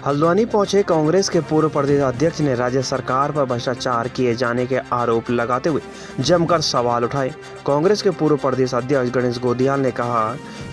हल्द्वानी पहुंचे कांग्रेस के पूर्व प्रदेश अध्यक्ष ने राज्य सरकार पर भ्रष्टाचार किए जाने के आरोप लगाते हुए जमकर सवाल उठाए। कांग्रेस के पूर्व प्रदेश अध्यक्ष गणेश गोदियाल ने कहा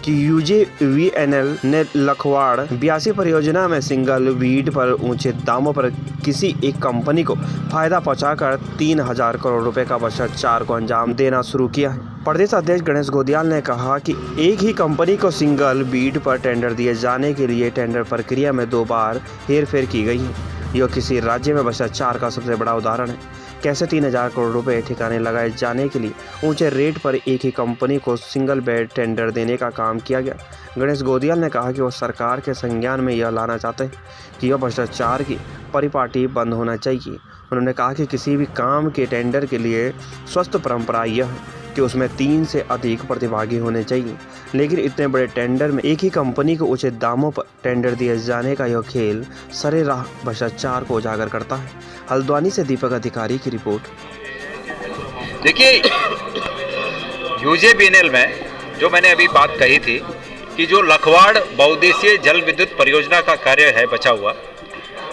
कि यूजेवीएनएल ने लखवाड़ 82 परियोजना में सिंगल बीड पर ऊंचे दामों पर किसी एक कंपनी को फायदा पहुंचाकर 3000 करोड़ रुपए का भ्रष्टाचार को अंजाम देना शुरू किया है। प्रदेश अध्यक्ष गणेश गोदियाल ने कहा कि एक ही कंपनी को सिंगल बीड पर टेंडर दिए जाने के लिए टेंडर प्रक्रिया में 2 बार हेरफेर की गई है। यह किसी राज्य में भ्रष्टाचार का सबसे बड़ा उदाहरण है। कैसे 3000 करोड़ रुपए ठिकाने लगाए जाने के लिए ऊंचे रेट पर एक ही कंपनी को सिंगल बेड टेंडर देने का काम किया गया। गणेश गोदियाल ने कहा कि वो सरकार के संज्ञान में यह लाना चाहते हैं कि यह भ्रष्टाचार की परिपाटी बंद होना चाहिए। उन्होंने कहा कि किसी भी काम के टेंडर के लिए स्वस्थ परंपरा यह है कि उसमें 3 से अधिक प्रतिभागी होने चाहिए, लेकिन इतने बड़े टेंडर में एक ही कंपनी को उचित दामों पर टेंडर दिए जाने का यह खेल सरेराह भ्रष्टाचार को उजागर करता है। हल्द्वानी से दीपक अधिकारी की रिपोर्ट। देखिए, यूजेवीएनएल में जो मैंने अभी बात कही थी कि जो लखवाड़ बहुउद्देशीय जल विद्युत परियोजना का कार्य है बचा हुआ,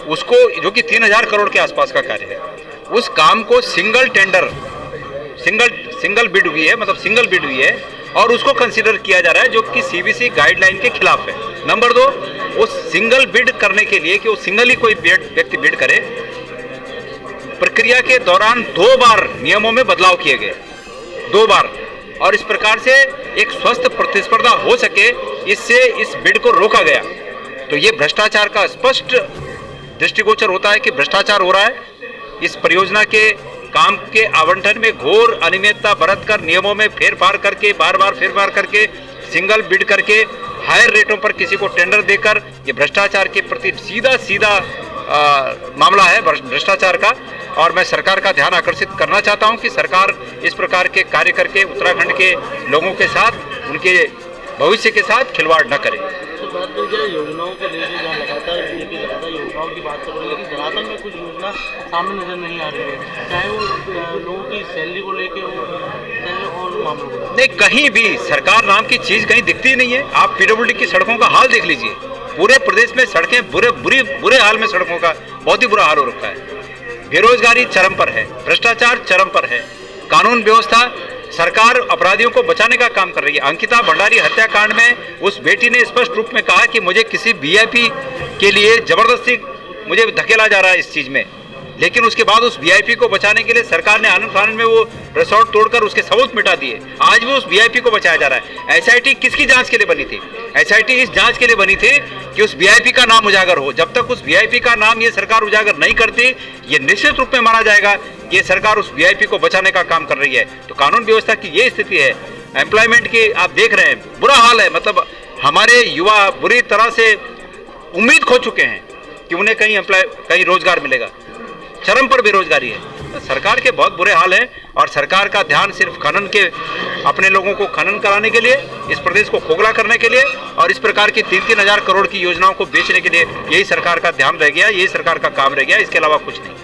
उसको जो कि 3000 करोड़ के आसपास का कार्य है, उस काम को सिंगल टेंडर सिंगल बिड हुई है, मतलब सिंगल बिड हुई है और उसको कंसीडर किया जा रहा है जो कि सीबीसी गाइडलाइन के खिलाफ है। नंबर 2, उस सिंगल बिड करने के लिए कि वो सिंगल ही कोई व्यक्ति बिड करे, प्रक्रिया के दौरान 2 बार नियमों में बदलाव किए गए, 2 बार, और इस प्रकार से एक स्वस्थ प्रतिस्पर्धा हो सके इससे इस बिड को रोका गया। तो ये भ्रष्टाचार का स्पष्ट दृष्टिगोचर होता है कि भ्रष्टाचार हो रहा है। इस परियोजना के काम के आवंटन में घोर अनियमितता बरतकर नियमों में फेरफार करके बार बार फेरफार करके सिंगल बिड करके हायर रेटों पर किसी को टेंडर देकर ये भ्रष्टाचार के प्रति सीधा मामला है भ्रष्टाचार का। और मैं सरकार का ध्यान आकर्षित करना चाहता हूं कि सरकार इस प्रकार के कार्य करके उत्तराखंड के लोगों के साथ, उनके भविष्य के साथ खिलवाड़ न करे। तो बात करें योजनाओं को लेकर जहाँ लगातार योजनाओं की बात कर रहे हैं, लेकिन धरातल में कुछ योजना सामने नजर नहीं आ रही है, चाहे वो लोगों की सैलरी को लेकर हो, चाहे और मामलों को। नहीं, कहीं भी सरकार नाम की चीज कहीं दिखती ही नहीं है। आप पीडब्ल्यूडी की सड़कों का हाल देख लीजिए, पूरे प्रदेश में सड़कें बुरे हाल में, सड़कों का बहुत ही बुरा हाल हो रखा है। बेरोजगारी चरम पर है, भ्रष्टाचार चरम पर है, कानून व्यवस्था, सरकार अपराधियों को बचाने का काम कर रही है। अंकिता भंडारी हत्याकांड में उस बेटी ने स्पष्ट रूप में कहा कि मुझे किसी वीआईपी के लिए जबरदस्ती मुझे धकेला जा रहा है इस चीज में, लेकिन उसके बाद उस वीआईपी को बचाने के लिए सरकार ने आनंद फानन में वो रिसोर्ट तोड़कर उसके सबूत मिटा दिए। आज भी उस वीआईपी को बचाया जा रहा है। एसआईटी किसकी जांच के लिए बनी थी? एसआईटी इस जांच के लिए बनी थी कि उस वीआईपी का नाम उजागर हो। जब तक उस वीआईपी का नाम ये सरकार उजागर नहीं करती, ये निश्चित रूप में माना जाएगा कि ये सरकार उस वीआईपी को बचाने का काम कर रही है। तो कानून व्यवस्था की ये स्थिति है, एम्प्लॉयमेंट की आप देख रहे हैं, बुरा हाल है। मतलब हमारे युवा बुरी तरह से उम्मीद खो चुके हैं कि उन्हें कहीं रोजगार मिलेगा। चरम पर बेरोजगारी है। तो सरकार के बहुत बुरे हाल हैं और सरकार का ध्यान सिर्फ खनन के, अपने लोगों को खनन कराने के लिए, इस प्रदेश को खोखला करने के लिए और इस प्रकार की 3-3 हजार करोड़ की योजनाओं को बेचने के लिए यही सरकार का ध्यान रह गया, यही सरकार का काम रह गया, इसके अलावा कुछ नहीं।